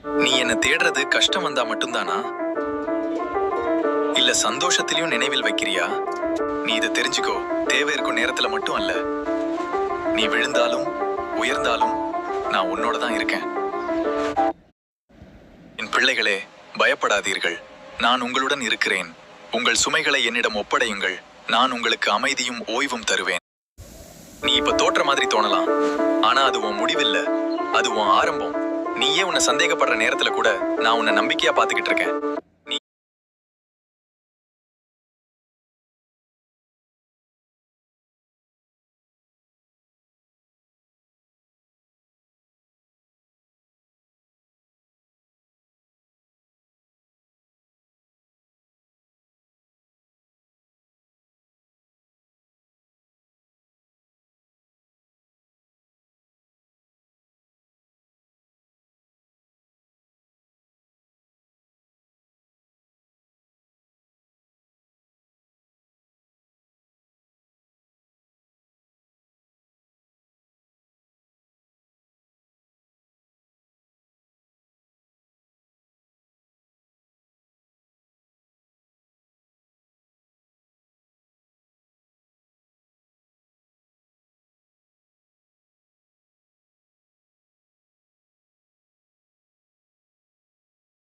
நீ என்ன தேடுறது கஷ்டம் வந்தா மட்டும்தானா? இல்ல சந்தோஷத்திலையும் நினைவில் வைக்கிறியா? நீ இதை தெரிஞ்சுக்கோ. தேவை இருக்கும் நேரத்துல மட்டும் அல்ல. நீ விழுந்தாலும் உயர்ந்தாலும் நான் உன்னோட தான் இருக்கேன். என் பிள்ளைகளே, பயப்படாதீர்கள். நான் உங்களுடன் இருக்கிறேன். உங்கள் சுமைகளை என்னிடம் ஒப்படையுங்கள். நான் உங்களுக்கு அமைதியும் ஓய்வும் தருவேன். நீ இப்ப தோற்ற மாதிரி தோணலாம், ஆனா அது உன் முடிவில்ல, அது உன் ஆரம்பம். நீயே உன்னை சந்தேகப்படுற நேரத்துல கூட நான் உன்னை நம்பிக்கையா பாத்துக்கிட்டு இருக்கேன்.